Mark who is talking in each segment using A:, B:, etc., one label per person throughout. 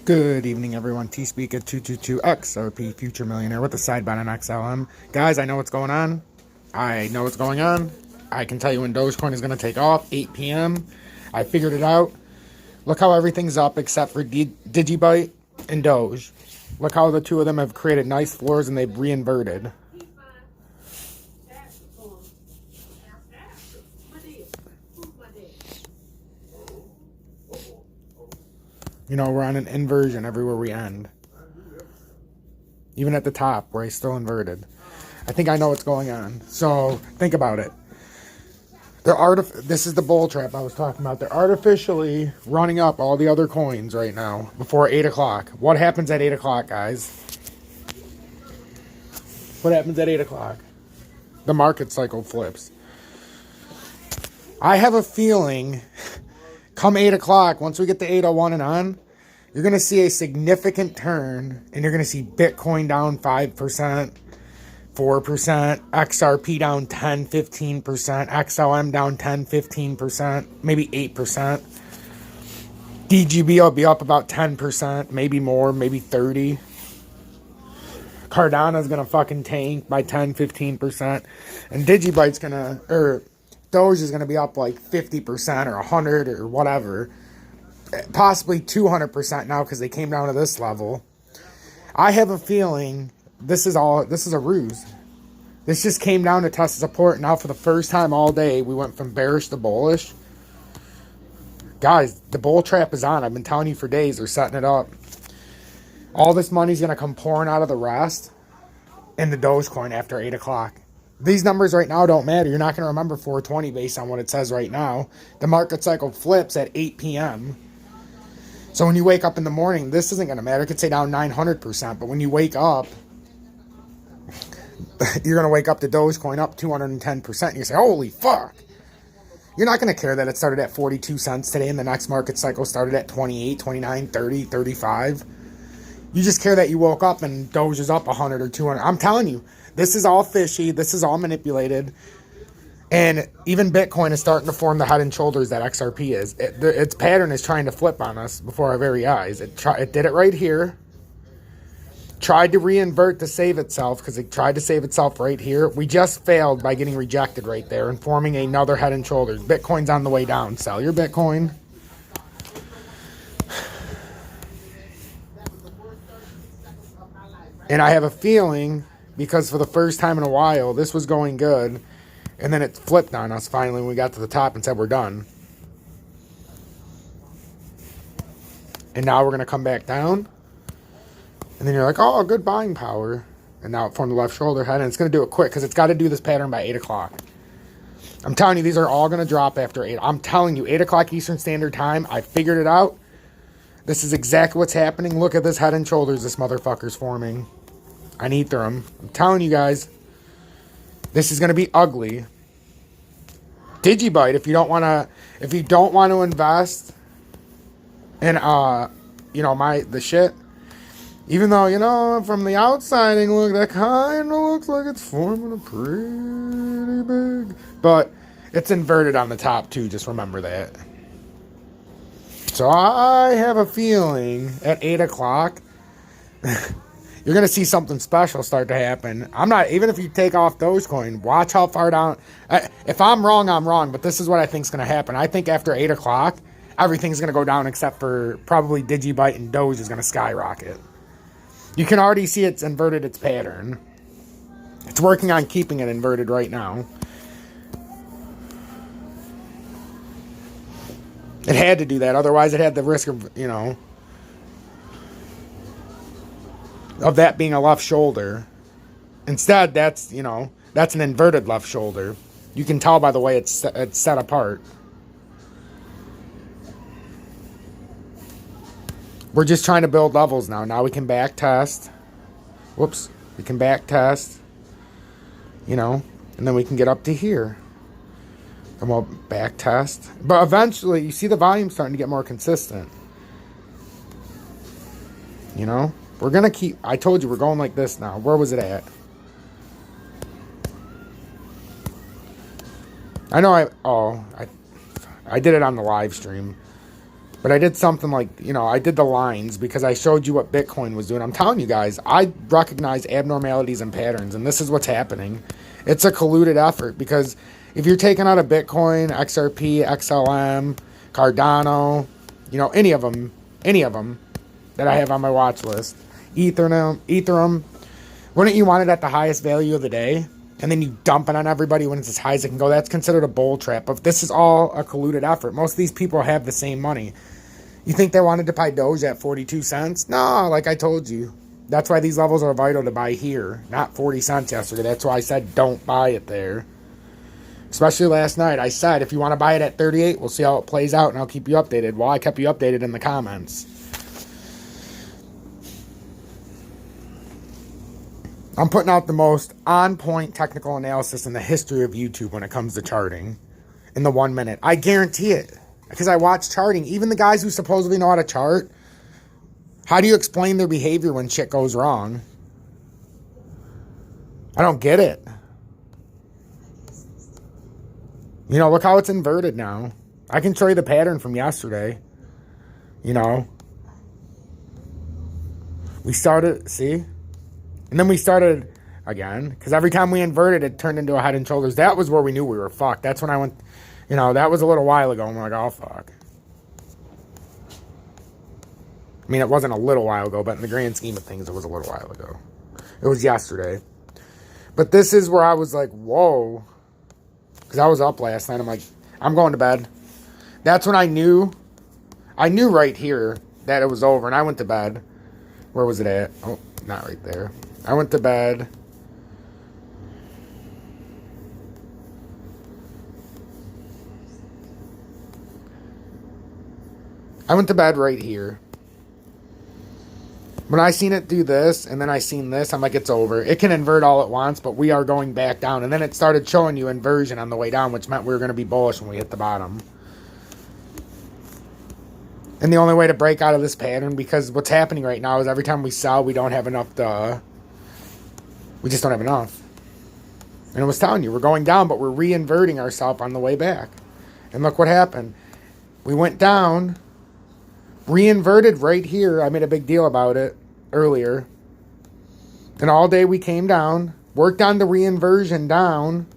A: Good evening, everyone. T-Speaker 222 XRP Future Millionaire with the sidebot on XLM. Guys, I know what's going on. I know what's going on. I can tell you when Dogecoin is going to take off, 8 p.m. I figured it out. Look how everything's up except for Digibyte and Doge. Look how the two of them have created nice floors and they've reinverted. You know, we're on an inversion everywhere we end. Even at the top, where I still inverted. I think I know what's going on. So, think about it. This is the bull trap I was talking about. They're artificially running up all the other coins right now before 8 o'clock. What happens at 8 o'clock, guys? What happens at 8 o'clock? The market cycle flips. I have a feeling... Come 8 o'clock, once we get to 8:01 and on, you're going to see a significant turn, and you're going to see Bitcoin down 5%, 4%, XRP down 10, 15%, XLM down 10, 15%, maybe 8%. DGB will be up about 10%, maybe more, maybe 30%. Cardano's going to fucking tank by 10, 15%. And Digibyte's going to, Doge is going to be up like 50% or 100 or whatever. Possibly 200% now because they came down to this level. I have a feeling this is a ruse. This just came down to test support. Now for the first time all day, we went from bearish to bullish. Guys, the bull trap is on. I've been telling you for days. They're setting it up. All this money's going to come pouring out of the rest in the Dogecoin after 8 o'clock. These numbers right now don't matter. You're not going to remember 420 based on what it says right now. The market cycle flips at 8 p.m. So when you wake up in the morning, this isn't going to matter. It could say down 900%. But when you wake up, you're going to wake up to Dogecoin up 210%. And you say, holy fuck. You're not going to care that it started at 42 cents today and the next market cycle started at 28, 29, 30, 35. You just care that you woke up and Doge is up 100 or 200. I'm telling you. This is all fishy. This is all manipulated. And even Bitcoin is starting to form the head and shoulders that XRP is. Its pattern is trying to flip on us before our very eyes. It did it right here. Tried to reinvert to save itself because it tried to save itself right here. We just failed by getting rejected right there and forming another head and shoulders. Bitcoin's on the way down. Sell your Bitcoin. And I have a feeling... Because for the first time in a while, this was going good. And then it flipped on us finally when we got to the top and said, we're done. And now we're going to come back down. And then you're like, oh, good buying power. And now it formed the left shoulder head. And it's going to do it quick because it's got to do this pattern by 8 o'clock. I'm telling you, these are all going to drop after 8. I'm telling you, 8 o'clock Eastern Standard Time. I figured it out. This is exactly what's happening. Look at this head and shoulders this motherfucker's forming. I need them. I'm telling you guys, this is going to be ugly. Digibyte, if you don't want to invest in the shit, even though from the outside that kind of looks like it's forming a pretty big, but it's inverted on the top too. Just remember that. So I have a feeling at 8 o'clock. You're going to see something special start to happen. Even if you take off Dogecoin, watch how far down. If I'm wrong, I'm wrong, but this is what I think is going to happen. I think after 8 o'clock, everything's going to go down except for probably Digibyte and Doge is going to skyrocket. You can already see it's inverted its pattern. It's working on keeping it inverted right now. It had to do that. Otherwise, it had the risk of, of that being a left shoulder. Instead, that's an inverted left shoulder. You can tell by the way it's set apart. We're just trying to build levels now. Now we can back test. Whoops. We can back test. And then we can get up to here. And we'll back test. But eventually, you see the volume starting to get more consistent. We're going to keep... I told you, we're going like this now. Where was it at? I know I did it on the live stream. But I did something like, I did the lines because I showed you what Bitcoin was doing. I'm telling you guys, I recognize abnormalities and patterns, and this is what's happening. It's a colluded effort because if you're taking out a Bitcoin, XRP, XLM, Cardano, any of them that I have on my watch list, Ethereum, wouldn't you want it at the highest value of the day? And then you dump it on everybody when it's as high as it can go. That's considered a bull trap. But this is all a colluded effort. Most of these people have the same money. You think they wanted to buy Doge at 42 cents? No, like I told you. That's why these levels are vital to buy here. Not 40 cents yesterday. That's why I said don't buy it there. Especially last night. I said if you want to buy it at 38, we'll see how it plays out and I'll keep you updated. Well, I kept you updated in the comments. I'm putting out the most on-point technical analysis in the history of YouTube when it comes to charting in the 1 minute. I guarantee it. Because I watch charting. Even the guys who supposedly know how to chart, how do you explain their behavior when shit goes wrong? I don't get it. Look how it's inverted now. I can show you the pattern from yesterday. We started, see? And then we started again, because every time we inverted, it turned into a head and shoulders. That was where we knew we were fucked. That's when I went, that was a little while ago. I'm like, oh, fuck. I mean, it wasn't a little while ago, but in the grand scheme of things, it was a little while ago. It was yesterday. But this is where I was like, whoa. Because I was up last night. I'm like, I'm going to bed. That's when I knew right here that it was over. And I went to bed. Where was it at? Oh, not right there. I went to bed. I went to bed right here. When I seen it do this, and then I seen this, I'm like, it's over. It can invert all at once, but we are going back down. And then it started showing you inversion on the way down, which meant we were going to be bullish when we hit the bottom. And the only way to break out of this pattern, because what's happening right now is every time we sell, we don't have enough to... We just don't have enough. And I was telling you, we're going down, but we're re-inverting ourselves on the way back. And look what happened. We went down, re-inverted right here. I made a big deal about it earlier. And all day we came down, worked on the re-inversion down,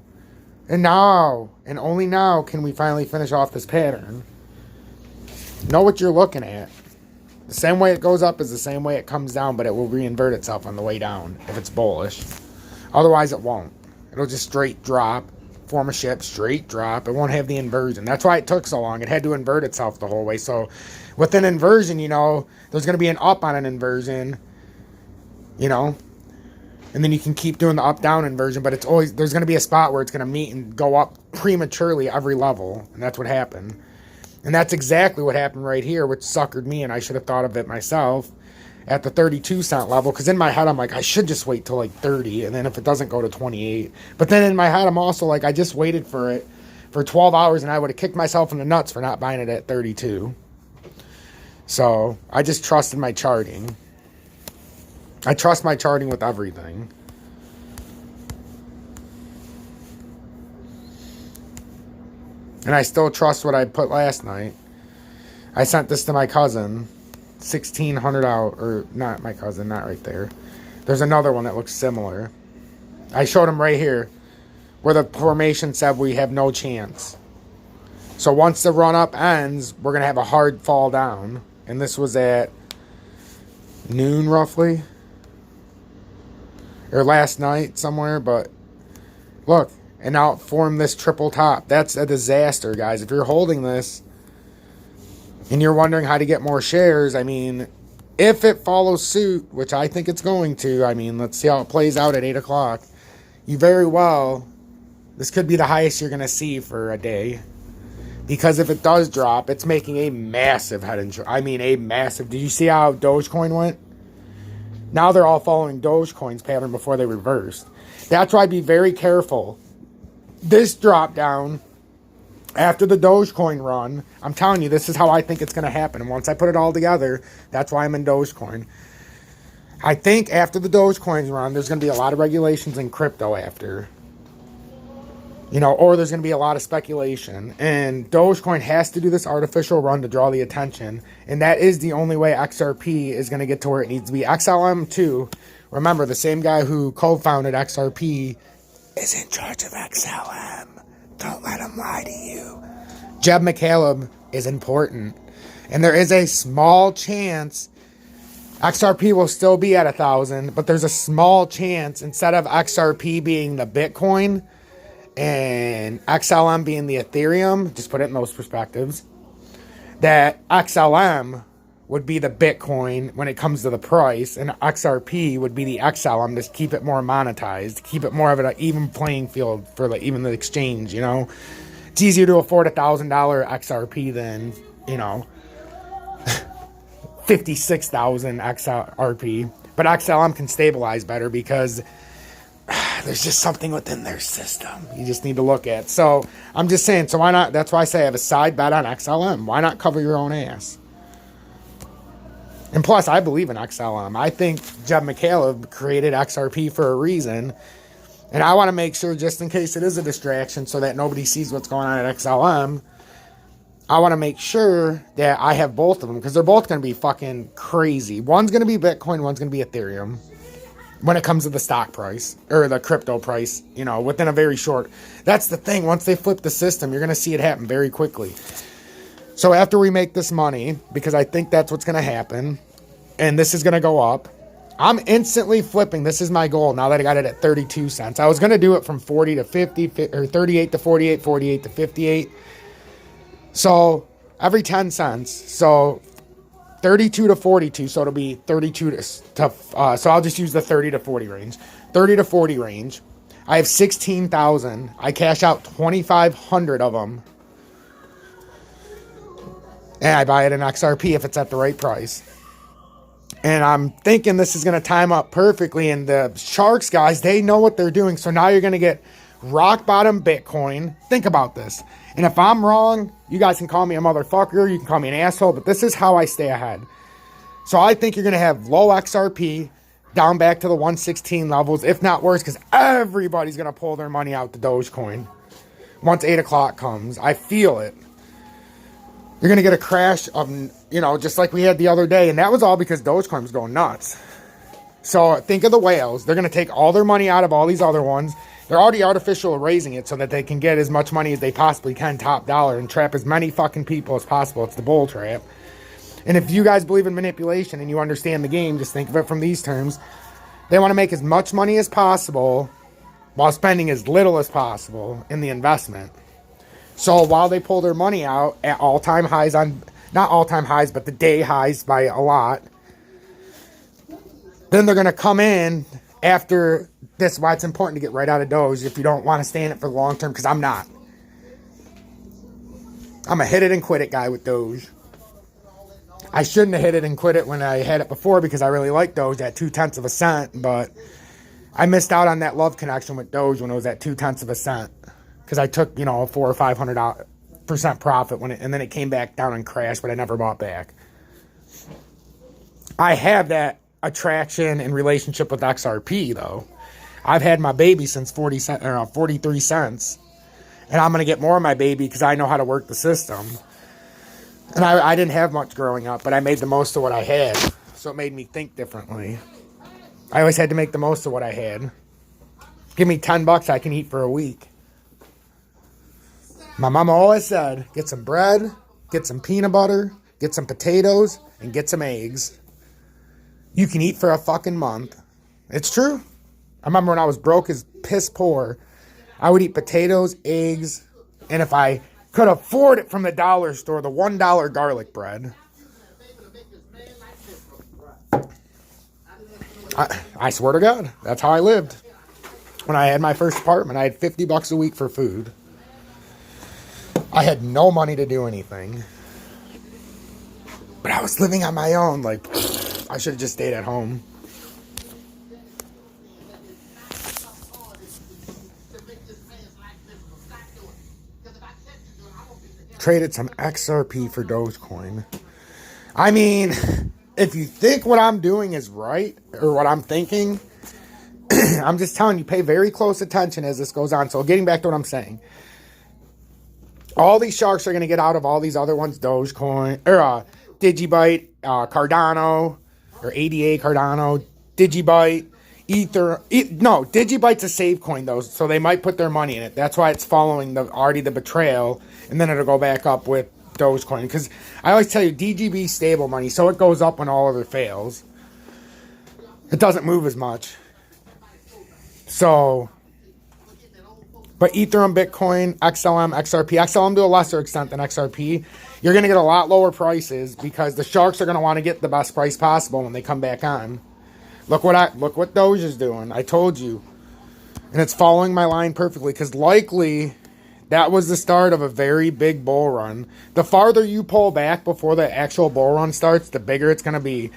A: and now, and only now, can we finally finish off this pattern. Know what you're looking at. The same way it goes up is the same way it comes down, but it will re-invert itself on the way down if it's bullish. Otherwise, it won't. It'll just straight drop, form a ship, straight drop. It won't have the inversion. That's why it took so long. It had to invert itself the whole way. So with an inversion, there's going to be an up on an inversion, and then you can keep doing the up-down inversion, but there's going to be a spot where it's going to meet and go up prematurely every level, and that's what happened. And that's exactly what happened right here, which suckered me, and I should have thought of it myself at the 32 cent level. Because in my head, I'm like, I should just wait till like 30, and then if it doesn't go to 28. But then in my head, I'm also like, I just waited for it for 12 hours, and I would have kicked myself in the nuts for not buying it at 32. So I just trusted my charting. I trust my charting with everything. And I still trust what I put last night. I sent this to my cousin. 1,600 out. Or not my cousin, not right there. There's another one that looks similar. I showed him right here. Where the formation said we have no chance. So once the run up ends, we're going to have a hard fall down. And this was at noon roughly. Or last night somewhere. But look. And now form this triple top. That's a disaster, guys. If you're holding this and you're wondering how to get more shares, I mean, if it follows suit, which I think it's going to, I mean, let's see how it plays out at 8 o'clock. You very well, this could be the highest you're going to see for a day. Because if it does drop, it's making a massive head and shoulders. I mean, a massive. Did you see how Dogecoin went? Now they're all following Dogecoin's pattern before they reversed. That's why be very careful. This drop down after the Dogecoin run, I'm telling you, this is how I think it's going to happen. And once I put it all together, that's why I'm in Dogecoin. I think after the Dogecoin run, there's going to be a lot of regulations in crypto after. or there's going to be a lot of speculation. And Dogecoin has to do this artificial run to draw the attention. And that is the only way XRP is going to get to where it needs to be. XLM too. Remember, the same guy who co-founded XRP is in charge of XLM. Don't let him lie to you. Jeb McCaleb is important. And there is a small chance XRP will still be at 1,000, but there's a small chance, instead of XRP being the Bitcoin and XLM being the Ethereum, just put it in those perspectives, that XLM would be the Bitcoin when it comes to the price, and XRP would be the XLM to keep it more monetized, keep it more of an even playing field for even the exchange, It's easier to afford $1,000 XRP than, 56,000 XRP, but XLM can stabilize better because there's just something within their system you just need to look at. So I'm just saying, so why not? That's why I say I have a side bet on XLM. Why not cover your own ass? And plus, I believe in XLM. I think Jeb McCaleb created XRP for a reason, and I want to make sure, just in case it is a distraction, so that nobody sees what's going on at XLM, I want to make sure that I have both of them, because they're both going to be fucking crazy. One's going to be Bitcoin, one's going to be Ethereum when it comes to the stock price, or the crypto price, within a very short. That's the thing. Once they flip the system, you're going to see it happen very quickly. So after we make this money, because I think that's what's going to happen, and this is going to go up, I'm instantly flipping. This is my goal now that I got it at 32 cents. I was going to do it from 40 to 50, or 38 to 48, 48 to 58. So every 10 cents, so 32 to 42, so it'll be 32 to so I'll just use the 30 to 40 range. 30 to 40 range. I have 16,000. I cash out 2,500 of them. And I buy it in XRP if it's at the right price. And I'm thinking this is going to time up perfectly. And the Sharks guys, they know what they're doing. So now you're going to get rock bottom Bitcoin. Think about this. And if I'm wrong, you guys can call me a motherfucker. You can call me an asshole. But this is how I stay ahead. So I think you're going to have low XRP down back to the 116 levels, if not worse, because everybody's going to pull their money out to Dogecoin once 8 o'clock comes. I feel it. You're going to get a crash of, just like we had the other day. And that was all because Dogecoin was going nuts. So think of the whales. They're going to take all their money out of all these other ones. They're already artificial raising it so that they can get as much money as they possibly can top dollar and trap as many fucking people as possible. It's the bull trap. And if you guys believe in manipulation and you understand the game, just think of it from these terms. They want to make as much money as possible while spending as little as possible in the investment. So while they pull their money out at all-time highs not all-time highs, but the day highs by a lot, then they're going to come in after this. Why it's important to get right out of Doge if you don't want to stay in it for the long term, because I'm not. I'm a hit it and quit it guy with Doge. I shouldn't have hit it and quit it when I had it before, because I really liked Doge at 0.2 of a cent, but I missed out on that love connection with Doge when it was at 0.2 of a cent, because I took, a $400 or $500% profit and then it came back down and crashed, but I never bought back. I have that attraction and relationship with XRP though. I've had my baby since 43 cents, and I'm going to get more of my baby because I know how to work the system. And I didn't have much growing up, but I made the most of what I had. So it made me think differently. I always had to make the most of what I had. Give me $10, I can eat for a week. My mama always said, get some bread, get some peanut butter, get some potatoes, and get some eggs. You can eat for a fucking month. It's true. I remember when I was broke as piss poor, I would eat potatoes, eggs, and if I could afford it from the dollar store, the $1 garlic bread. I swear to God, that's how I lived. When I had my first apartment, I had $50 a week for food. I had no money to do anything. But I was living on my own. Like, I should have just stayed at home. Traded some XRP for Dogecoin. I mean, if you think what I'm doing is right, or what I'm thinking, I'm just telling you, pay very close attention as this goes on. So getting back to what I'm saying. All these sharks are going to get out of all these other ones. Dogecoin, or Digibyte, Cardano, or ADA Cardano, Digibyte, Ether. No, Digibyte's a save coin, though, so they might put their money in it. That's why it's following already the betrayal, and then it'll go back up with Dogecoin. Because I always tell you, DGB stable money, so it goes up when all other fails. It doesn't move as much. So, but Ethereum, Bitcoin, XLM, XRP, XLM to a lesser extent than XRP, you're going to get a lot lower prices because the sharks are going to want to get the best price possible when they come back on. Look what Doge is doing. I told you. And it's following my line perfectly because likely that was the start of a very big bull run. The farther you pull back before the actual bull run starts, the bigger it's going to be.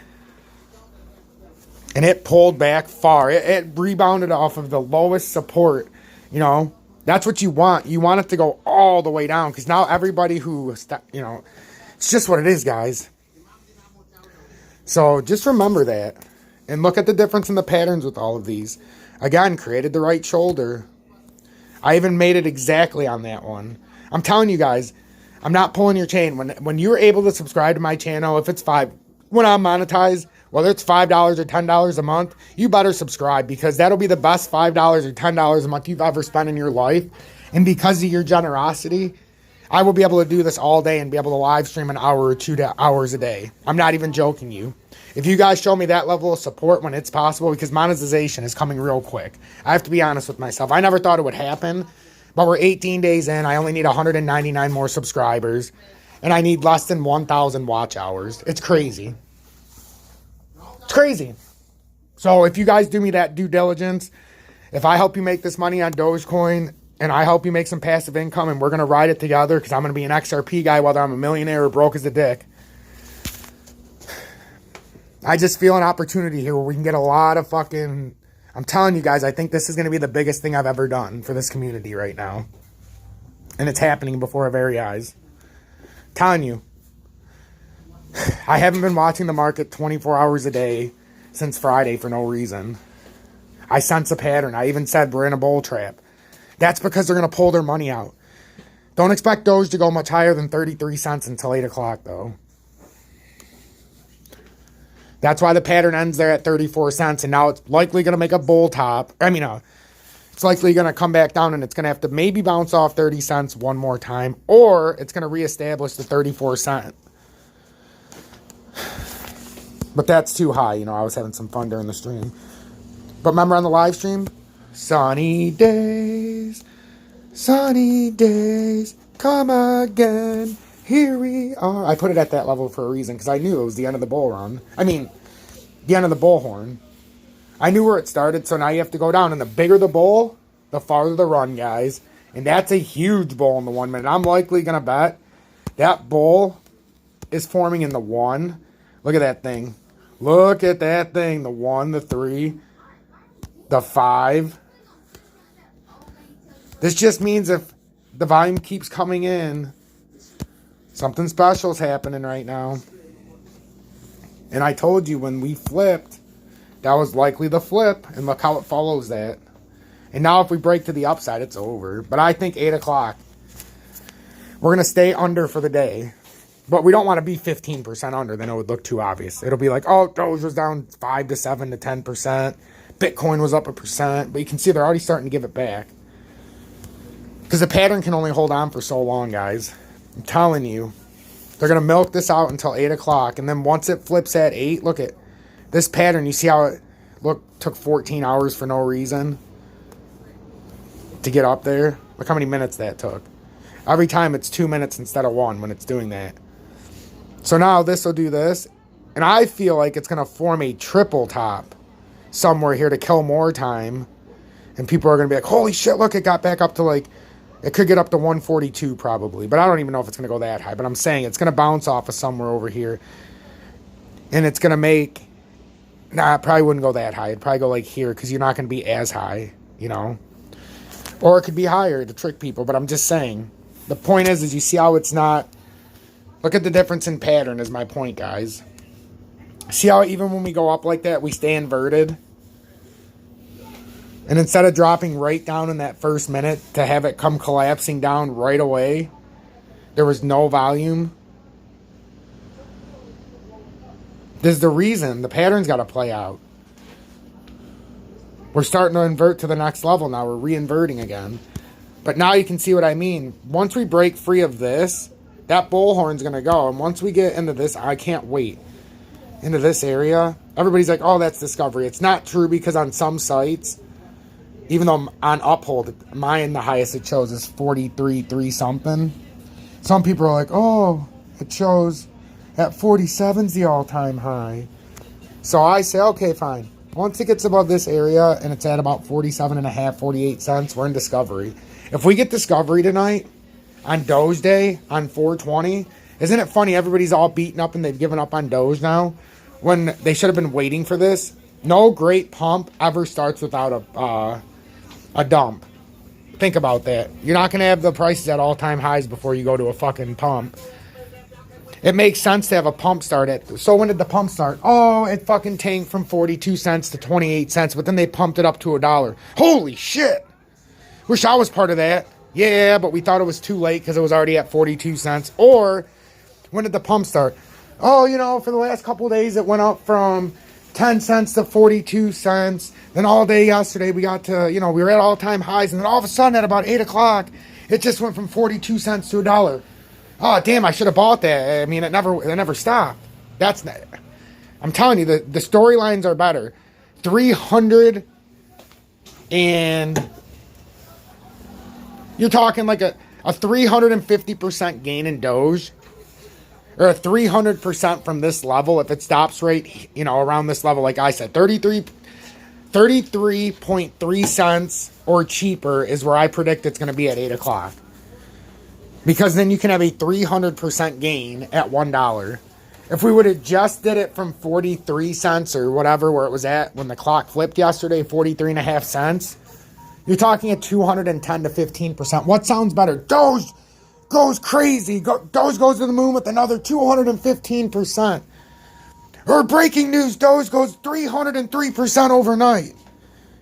A: And it pulled back far. It rebounded off of the lowest support. You know, that's what you want. You want it to go all the way down. Because now everybody who, you know, it's just what it is, guys. So just remember that. And look at the difference in the patterns with all of these. Again, created the right shoulder. I even made it exactly on that one. I'm telling you guys, I'm not pulling your chain. When you're able to subscribe to my channel, if it's when I'm monetized, whether it's $5 or $10 a month, you better subscribe because that'll be the best $5 or $10 a month you've ever spent in your life. And because of your generosity, I will be able to do this all day and be able to live stream an hour or 2 hours a day. I'm not even joking you. If you guys show me that level of support when it's possible, because monetization is coming real quick. I have to be honest with myself. I never thought it would happen, but we're 18 days in. I only need 199 more subscribers, and I need less than 1,000 watch hours. It's crazy. It's crazy. So if you guys do me that due diligence, if I help you make this money on Dogecoin, and I help you make some passive income, and we're going to ride it together, because I'm going to be an XRP guy, whether I'm a millionaire or broke as a dick. I just feel an opportunity here where we can get a lot of fucking... I'm telling you guys, I think this is going to be the biggest thing I've ever done for this community right now. And it's happening before our very eyes. I'm telling you. I haven't been watching the market 24 hours a day since Friday for no reason. I sense a pattern. I even said we're in a bull trap. That's because they're going to pull their money out. Don't expect Doge to go much higher than 33 cents until 8 o'clock, though. That's why the pattern ends there at 34 cents, and now it's likely going to make a bull top. It's likely going to come back down, and it's going to have to maybe bounce off 30 cents one more time, or it's going to reestablish the 34 cent. But that's too high. I was having some fun during the stream. But remember on the live stream? Sunny days, come again. Here we are. I put it at that level for a reason because I knew it was the end of the bull run. The end of the bullhorn. I knew where it started, so now you have to go down. And the bigger the bull, the farther the run, guys. And that's a huge bull in the 1 minute. I'm likely going to bet that bull is forming in the 1. Look at that thing. Look at that thing. The 1, the 3, the 5. This just means if the volume keeps coming in, something special is happening right now. And I told you when we flipped, that was likely the flip. And look how it follows that. And now if we break to the upside, it's over. But I think 8 o'clock, we're going to stay under for the day. But we don't want to be 15% under. Then it would look too obvious. It'll be like, oh, Doge was down 5 to 7 to 10%. Bitcoin was up 1%. But you can see they're already starting to give it back. Because the pattern can only hold on for so long, guys. I'm telling you. They're going to milk this out until 8 o'clock. And then once it flips at 8, look at this pattern. You see how it took 14 hours for no reason to get up there? Look how many minutes that took. Every time it's 2 minutes instead of 1 when it's doing that. So now this will do this. And I feel like it's going to form a triple top somewhere here to kill more time. And people are going to be like, holy shit, look, it got back up to like... It could get up to 142 probably, but I don't even know if it's going to go that high. But I'm saying it's going to bounce off of somewhere over here. And it's going to make... Nah, it probably wouldn't go that high. It'd probably go like here because you're not going to be as high, Or it could be higher to trick people, but I'm just saying. The point is you see how it's not... Look at the difference in pattern is my point, guys. See how even when we go up like that, we stay inverted? And instead of dropping right down in that first minute, to have it come collapsing down right away, there was no volume. This is the reason. The pattern's got to play out. We're starting to invert to the next level now. We're re-inverting again. But now you can see what I mean. Once we break free of this, that bullhorn's going to go. And once we get into this, I can't wait, into this area, everybody's like, oh, that's discovery. It's not true, because on some sites, even though on Uphold, mine, the highest it shows is 43.3 something. Some people are like, oh, it shows at 47's the all-time high. So I say, okay, fine. Once it gets above this area and it's at about 47.5, 48 cents, we're in discovery. If we get discovery tonight on Doge Day on 420, isn't it funny? Everybody's all beaten up and they've given up on Doge now, when they should have been waiting for this. No great pump ever starts without a dump. Think about that. You're not going to have the prices at all-time highs before you go to a fucking pump. It makes sense to have a pump start at. So when did the pump start? Oh, it fucking tanked from 42 cents to 28 cents, but then they pumped it up to $1. Holy shit. Wish I was part of that. Yeah, but we thought it was too late because it was already at 42 cents. Or when did the pump start? Oh, you know, for the last couple of days it went up from 10 cents to 42 cents. Then all day yesterday we got to, you know, we were at all-time highs. And then all of a sudden at about 8 o'clock, it just went from 42 cents to $1. Oh, damn, I should have bought that. I mean, it never stopped. That's not, I'm telling you, the storylines are better. 300 and you're talking like a 350% gain in Doge, or a 300% from this level. If it stops right, you know, around this level, like I said, 33.3 cents or cheaper is where I predict it's going to be at 8 o'clock. Because then you can have a 300% gain at $1. If we would have just did it from 43 cents or whatever, where it was at when the clock flipped yesterday, 43.5 cents, you're talking at 210 to 15%. What sounds better? Doge goes crazy. Doge goes to the moon with another 215%. Or breaking news, Doge goes 303% overnight.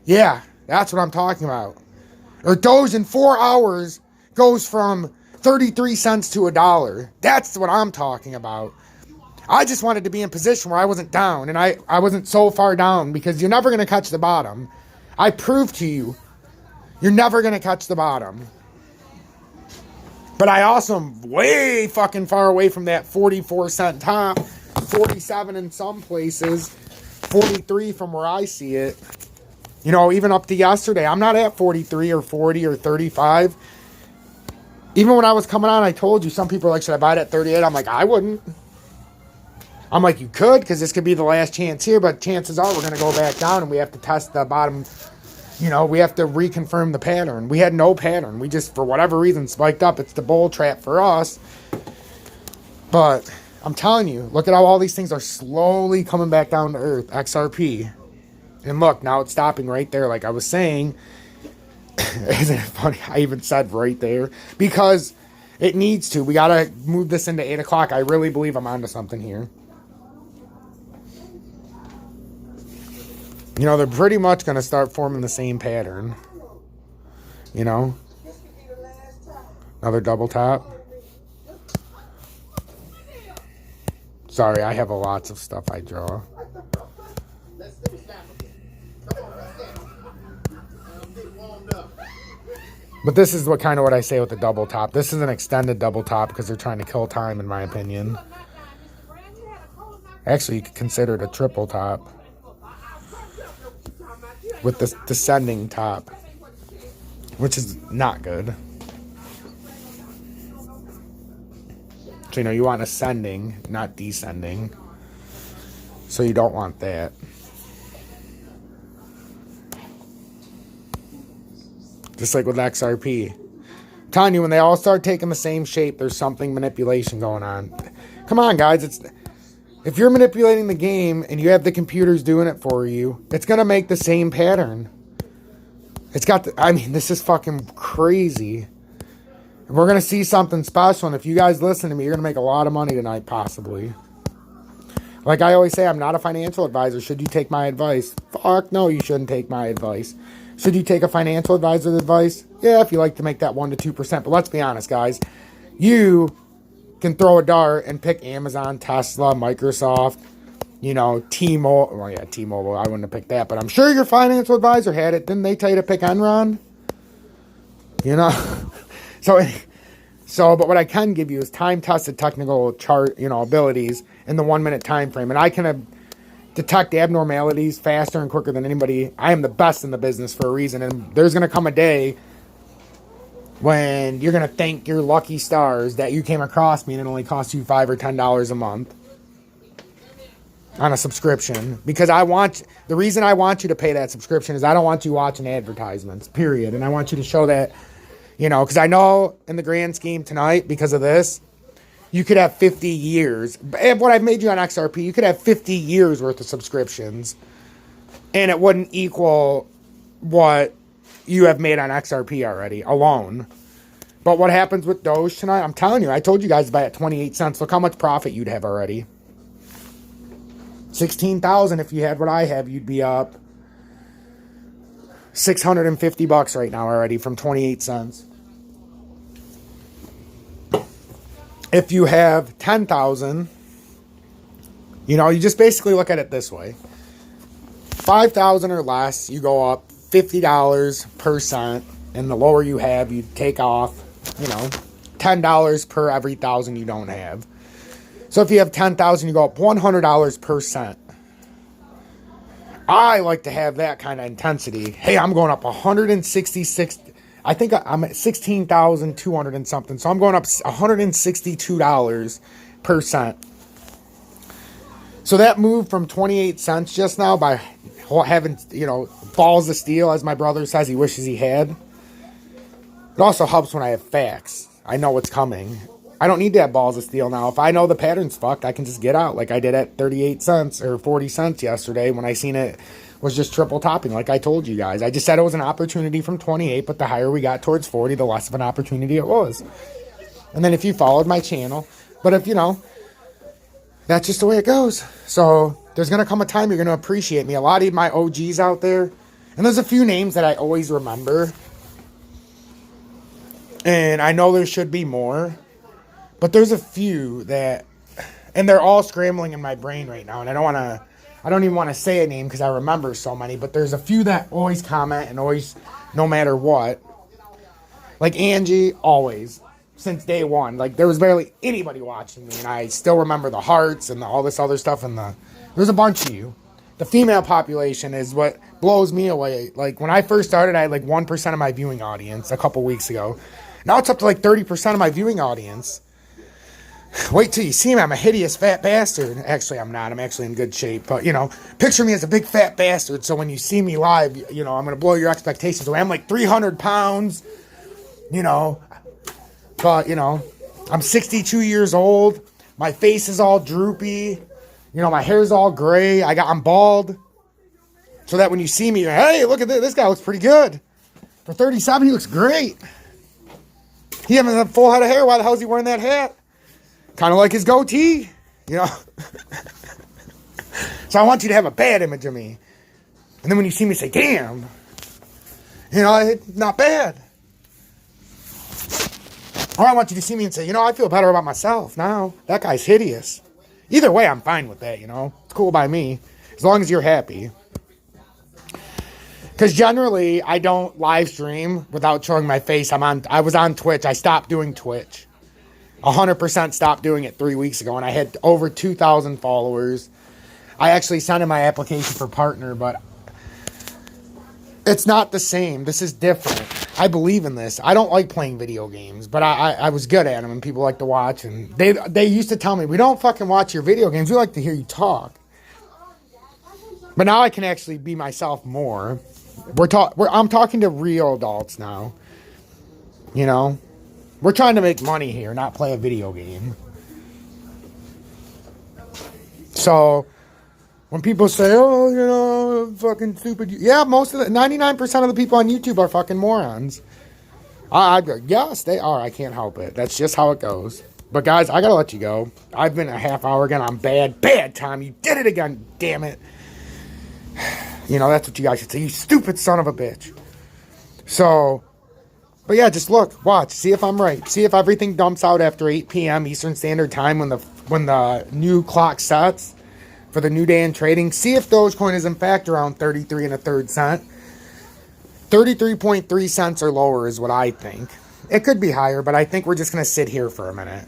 A: Yeah, that's what I'm talking about. Or Doge in 4 hours goes from 33 cents to $1. That's what I'm talking about. I just wanted to be in position where I wasn't down, and I wasn't so far down, because you're never going to catch the bottom. I proved to you, you're never going to catch the bottom. But I also am way fucking far away from that 44 cent top, 47 in some places, 43 from where I see it. You know, even up to yesterday, I'm not at 43 or 40 or 35. Even when I was coming on, I told you, some people are like, should I buy it at 38? I'm like, I wouldn't. I'm like, you could, because this could be the last chance here, but chances are we're going to go back down and we have to test the bottom. You know, we have to reconfirm the pattern. We had no pattern. We just, for whatever reason, spiked up. It's the bull trap for us. But I'm telling you, look at how all these things are slowly coming back down to earth. XRP. And look, now it's stopping right there, like I was saying. Isn't it funny? I even said right there. Because it needs to. We got to move this into 8 o'clock. I really believe I'm onto something here. You know, they're pretty much going to start forming the same pattern. You know? Another double top. Sorry, I have lots of stuff I draw. But this is what I say with the double top. This is an extended double top because they're trying to kill time, in my opinion. Actually, you could consider it a triple top with the descending top, which is not good. So, you know, you want ascending, not descending. So you don't want that. Just like with XRP. I'm telling you, when they all start taking the same shape, there's something manipulation going on. Come on, guys. If you're manipulating the game and you have the computers doing it for you, it's going to make the same pattern. It's got this is fucking crazy. We're going to see something special. And if you guys listen to me, you're going to make a lot of money tonight, possibly. Like I always say, I'm not a financial advisor. Should you take my advice? Fuck no, you shouldn't take my advice. Should you take a financial advisor's advice? Yeah, if you like to make that 1 to 2%. But let's be honest, guys. You can throw a dart and pick Amazon, Tesla, Microsoft, T-Mobile. Well, yeah, T-Mobile. I wouldn't have picked that. But I'm sure your financial advisor had it. Didn't they tell you to pick Enron? But what I can give you is time-tested technical chart, abilities in the 1 minute time frame. And I can detect abnormalities faster and quicker than anybody. I am the best in the business for a reason. And there's going to come a day when you're going to thank your lucky stars that you came across me and it only cost you $5 or $10 a month on a subscription. Because the reason I want you to pay that subscription is I don't want you watching advertisements, period. And I want you to show that, because I know in the grand scheme tonight, because of this, you could have 50 years. What I've made you on XRP, you could have 50 years worth of subscriptions and it wouldn't equal what you have made on XRP already alone. But what happens with Doge tonight? I'm telling you, I told you guys to buy at 28 cents. Look how much profit you'd have already. 16,000 if you had what I have, you'd be up $650 right now already from 28 cents. If you have 10,000, you just basically look at it this way. 5,000 or less, you go up $50%, and the lower you have, you take off, $10 per every 1,000 you don't have. So if you have 10,000, you go up $100%. I like to have that kind of intensity. Hey, I'm going up 166. I think I'm at 16,200 and something. So I'm going up $162%. So that move from 28 cents just now by having, balls of steel, as my brother says he wishes he had. It also helps when I have facts. I know what's coming. I don't need to have balls of steel now. If I know the pattern's fucked, I can just get out like I did at 38 cents or 40 cents yesterday when I seen it was just triple topping like I told you guys. I just said it was an opportunity from 28, but the higher we got towards 40, the less of an opportunity it was. And then if you followed my channel, but if, that's just the way it goes. So there's going to come a time you're going to appreciate me. A lot of my OGs out there, and there's a few names that I always remember. And I know there should be more. But there's a few that, and they're all scrambling in my brain right now. And I don't even want to say a name because I remember so many. But there's a few that always comment and always, no matter what. Like Angie, always. Since day one. Like there was barely anybody watching me. And I still remember the hearts and all this other stuff. And there's a bunch of you. The female population is what blows me away. Like when I first started, I had like 1% of my viewing audience a couple weeks ago. Now it's up to like 30% of my viewing audience. Wait till you see me. I'm a hideous fat bastard. Actually, I'm not. I'm actually in good shape. But, picture me as a big fat bastard. So when you see me live, I'm going to blow your expectations away. I'm like 300 pounds, But, I'm 62 years old. My face is all droopy. My hair's all gray. I'm bald. So that when you see me, hey, look at this. This guy looks pretty good. For 37, he looks great. He having a full head of hair. Why the hell is he wearing that hat? Kind of like his goatee, So I want you to have a bad image of me. And then when you see me, say, damn, not bad. Or I want you to see me and say, I feel better about myself now. That guy's hideous. Either way, I'm fine with that, It's cool by me. As long as you're happy. Because generally, I don't live stream without showing my face. I was on Twitch. I stopped doing Twitch. 100% stopped doing it 3 weeks ago, and I had over 2,000 followers. I actually sent in my application for partner, but it's not the same. This is different. I believe in this. I don't like playing video games, but I was good at them, and people like to watch. And they used to tell me, we don't fucking watch your video games. We like to hear you talk. But now I can actually be myself more. I'm talking to real adults now. We're trying to make money here, not play a video game. So, when people say, fucking stupid. Yeah, 99% of the people on YouTube are fucking morons. Yes, they are. I can't help it. That's just how it goes. But guys, I gotta let you go. I've been a half hour again. I'm bad time. You did it again, damn it. That's what you guys should say. You stupid son of a bitch. So, but yeah, just look, watch, see if I'm right. See if everything dumps out after 8 p.m. Eastern Standard Time when the new clock sets for the new day in trading. See if Dogecoin is in fact around 33 and a third cent. 33.3 cents or lower is what I think. It could be higher, but I think we're just going to sit here for a minute.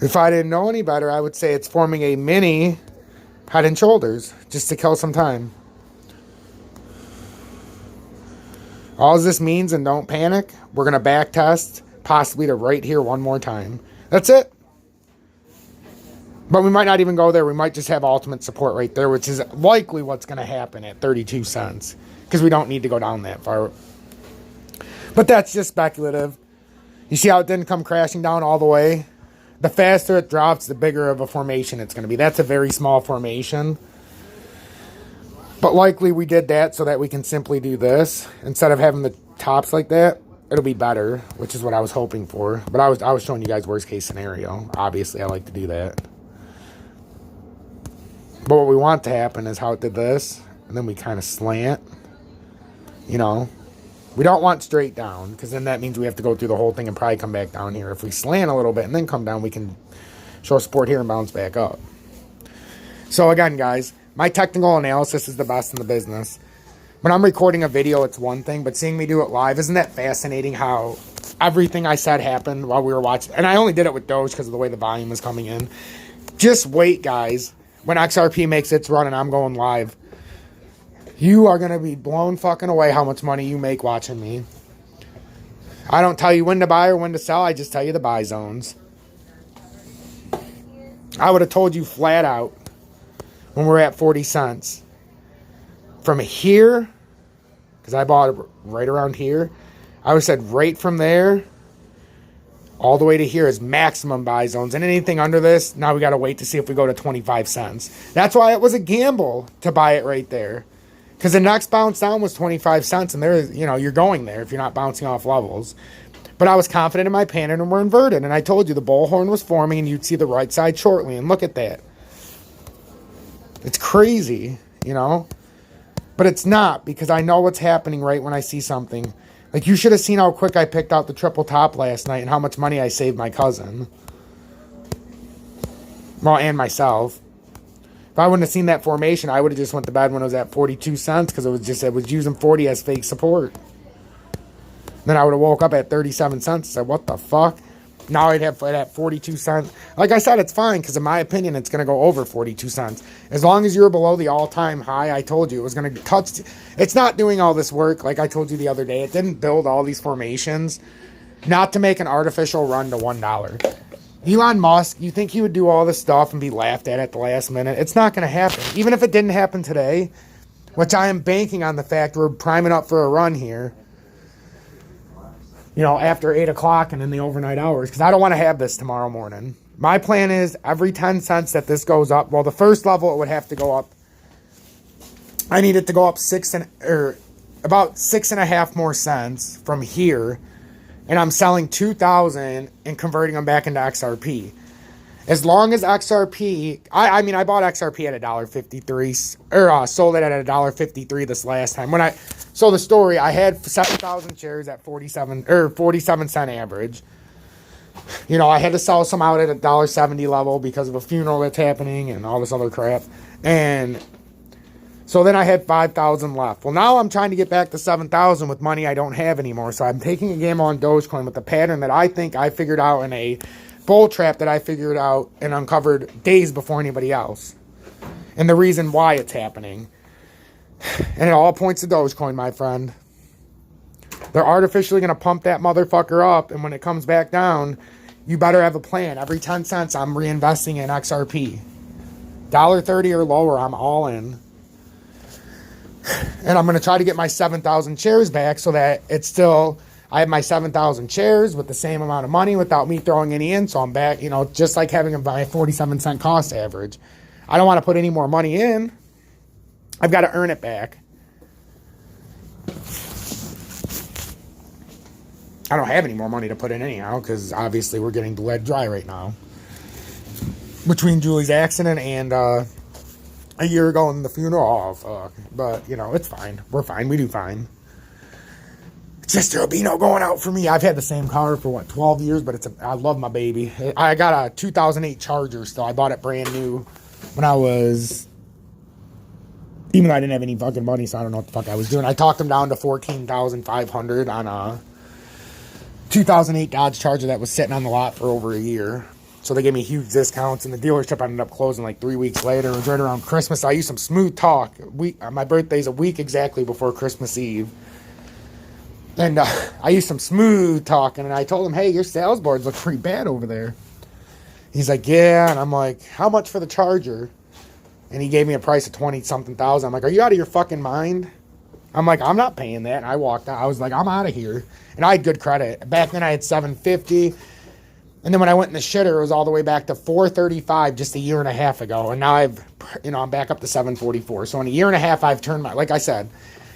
A: If I didn't know any better, I would say it's forming a mini Head and Shoulders just to kill some time. All this means, and don't panic, we're going to back test possibly to right here one more time. That's it. But we might not even go there. We might just have ultimate support right there, which is likely what's going to happen at 32 cents. Because we don't need to go down that far. But that's just speculative. You see how it didn't come crashing down all the way? The faster it drops, the bigger of a formation it's going to be. That's a very small formation. But likely we did that so that we can simply do this. Instead of having the tops like that, it'll be better, which is what I was hoping for. But I was showing you guys worst case scenario. Obviously, I like to do that. But what we want to happen is how it did this. And then we kind of slant. You know. We don't want straight down, because then that means we have to go through the whole thing and probably come back down here. If we slant a little bit and then come down, we can show support here and bounce back up. So again, guys, my technical analysis is the best in the business. When I'm recording a video, it's one thing, but seeing me do it live, isn't that fascinating how everything I said happened while we were watching? And I only did it with Doge because of the way the volume was coming in. Just wait, guys. When XRP makes its run and I'm going live, you are going to be blown fucking away how much money you make watching me. I don't tell you when to buy or when to sell. I just tell you the buy zones. I would have told you flat out when we're at 40 cents. From here, because I bought it right around here, I would have said right from there all the way to here is maximum buy zones. And anything under this, now we got to wait to see if we go to 25 cents. That's why it was a gamble to buy it right there. Because the next bounce down was 25 cents, and there, you know, you're going there if you're not bouncing off levels. But I was confident in my pattern, and we're inverted. And I told you the bullhorn was forming, and you'd see the right side shortly. And look at that. It's crazy, you know? But it's not, because I know what's happening right when I see something. Like, you should have seen how quick I picked out the triple top last night and how much money I saved my cousin. Well, and myself. If I wouldn't have seen that formation, I would have just went to bed when it was at 42 cents because it was using 40 as fake support. Then I would have woke up at 37 cents and said, what the fuck? Now I'd have it at 42 cents. Like I said, it's fine because in my opinion, it's going to go over 42 cents. As long as you're below the all-time high, I told you it was going to touch. It's not doing all this work like I told you the other day. It didn't build all these formations not to make an artificial run to $1. Elon Musk, you think he would do all this stuff and be laughed at the last minute? It's not going to happen. Even if it didn't happen today, which I am banking on the fact we're priming up for a run here, you know, after 8 o'clock and in the overnight hours, because I don't want to have this tomorrow morning. My plan is every 10 cents that this goes up, well, the first level it would have to go up. I need it to go up about 6.5 more cents from here. And I'm selling 2,000 and converting them back into XRP. As long as XRP, I mean, I bought XRP at $1.53, or sold it at $1.53 this last time. When I sold the story, I had 7,000 shares at 47 cent average. You know, I had to sell some out at $1.70 level because of a funeral that's happening and all this other crap. And so then I had 5,000 left. Well, now I'm trying to get back to 7,000 with money I don't have anymore. So I'm taking a gamble on Dogecoin with the pattern that I think I figured out in a bull trap that I figured out and uncovered days before anybody else. And the reason why it's happening. And it all points to Dogecoin, my friend. They're artificially going to pump that motherfucker up. And when it comes back down, you better have a plan. Every 10 cents, I'm reinvesting in XRP. $1.30 or lower, I'm all in. And I'm going to try to get my 7,000 shares back so that it's still, I have my 7,000 shares with the same amount of money without me throwing any in. So I'm back, you know, just like having a 47 cent cost average. I don't want to put any more money in. I've got to earn it back. I don't have any more money to put in anyhow because obviously we're getting bled dry right now. Between Julie's accident and a year ago in the funeral. Oh, fuck. But, you know, it's fine. We're fine. We do fine. It's just there'll be no going out for me. I've had the same car for, 12 years, but I love my baby. I got a 2008 Charger still. I bought it brand new when I was... Even though I didn't have any fucking money, so I don't know what the fuck I was doing. I talked them down to $14,500 on a 2008 Dodge Charger that was sitting on the lot for over a year. So they gave me huge discounts, and the dealership ended up closing like 3 weeks later. It was right around Christmas. I used some smooth talk. My birthday's a week exactly before Christmas Eve. And I used some smooth talking, and I told him, hey, your sales boards look pretty bad over there. He's like, yeah. And I'm like, how much for the Charger? And he gave me a price of 20-something thousand. I'm like, are you out of your fucking mind? I'm like, I'm not paying that. And I walked out. I was like, I'm out of here. And I had good credit. Back then I had 750. And then when I went in the shitter, it was all the way back to 435 just a year and a half ago. And now I'm back up to 744. So in a year and a half, I've turned like I said,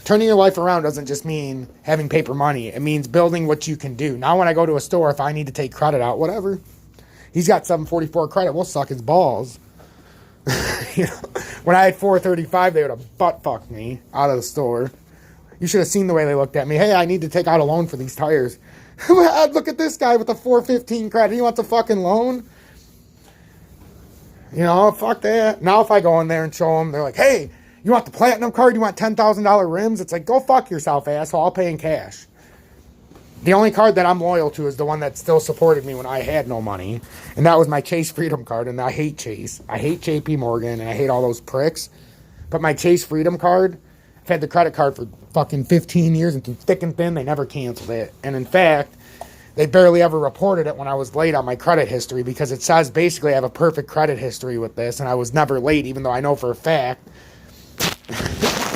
A: turning your life around doesn't just mean having paper money. It means building what you can do. Now when I go to a store, if I need to take credit out, whatever. He's got 744 credit. We'll suck his balls. You know, when I had 435, they would have butt fucked me out of the store. You should have seen the way they looked at me. Hey, I need to take out a loan for these tires. Look at this guy with a 415 credit. He wants a fucking loan. You know, fuck that. Now if I go in there and show them, they're like, hey, you want the platinum card? You want $10,000 rims? It's like, go fuck yourself, asshole. I'll pay in cash. The only card that I'm loyal to is the one that still supported me when I had no money. And that was my Chase Freedom card. And I hate Chase. I hate JP Morgan. And I hate all those pricks. But my Chase Freedom card, I've had the credit card for fucking 15 years. And through thick and thin, they never canceled it. And in fact, they barely ever reported it when I was late on my credit history. Because it says basically I have a perfect credit history with this. And I was never late, even though I know for a fact.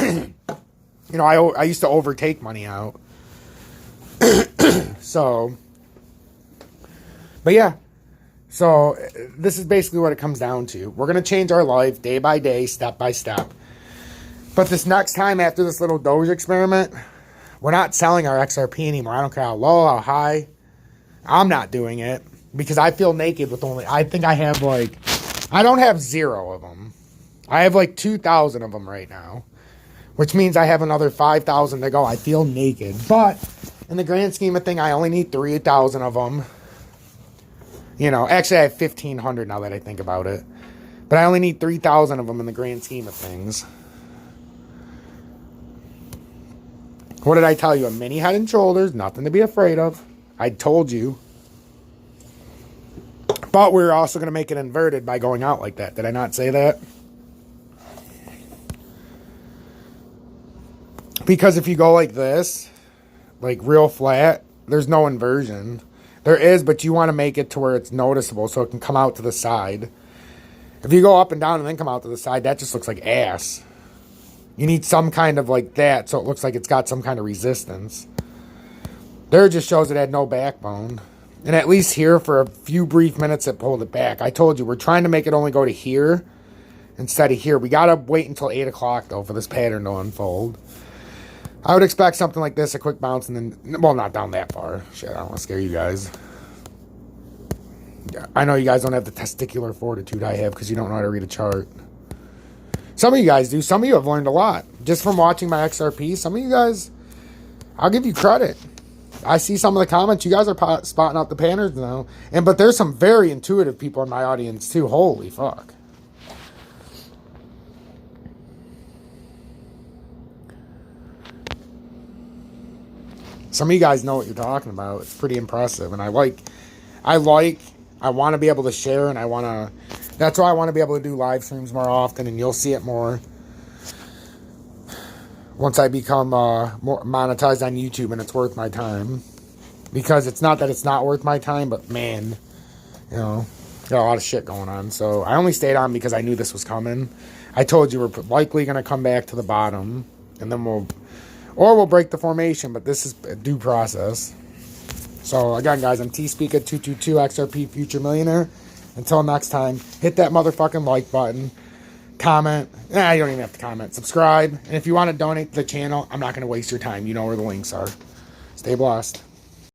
A: You know, I used to overtake money out. So, but yeah, so this is basically what it comes down to. We're going to change our life day by day, step by step. But this next time after this little DOGE experiment, we're not selling our XRP anymore. I don't care how low, how high. I'm not doing it because I feel naked with I think I have I don't have 0 of them. I have 2,000 of them right now, which means I have another 5,000 to go. I feel naked, but in the grand scheme of things, I only need 3,000 of them. You know, actually I have 1,500 now that I think about it. But I only need 3,000 of them in the grand scheme of things. What did I tell you? A mini Head and Shoulders, nothing to be afraid of. I told you. But we're also going to make it inverted by going out like that. Did I not say that? Because if you go like this, real flat, there's no inversion. There is, but you want to make it to where it's noticeable so it can come out to the side. If you go up and down and then come out to the side, that just looks like ass. You need some kind of that so it looks like it's got some kind of resistance. There just shows it had no backbone. And at least here, for a few brief minutes, it pulled it back. I told you, we're trying to make it only go to here instead of here. We got to wait until 8 o'clock, though, for this pattern to unfold. I would expect something like this, a quick bounce, and then, well, not down that far. Shit, I don't want to scare you guys. I know you guys don't have the testicular fortitude I have because you don't know how to read a chart. Some of you guys do. Some of you have learned a lot. Just from watching my XRP, some of you guys, I'll give you credit. I see some of the comments. You guys are spotting out the patterns now. But there's some very intuitive people in my audience, too. Holy fuck. Some of you guys know what you're talking about. It's pretty impressive. And I want to be able to share, and that's why I want to be able to do live streams more often, and you'll see it more once I become more monetized on YouTube and it's worth my time. Because it's not that it's not worth my time, but man, you know, got a lot of shit going on. So I only stayed on because I knew this was coming. I told you we're likely going to come back to the bottom, and then we'll break the formation, but this is a due process. So, again, guys, I'm T-Speaker222, XRP Future Millionaire. Until next time, hit that motherfucking like button. Comment. You don't even have to comment. Subscribe. And if you want to donate to the channel, I'm not going to waste your time. You know where the links are. Stay blessed.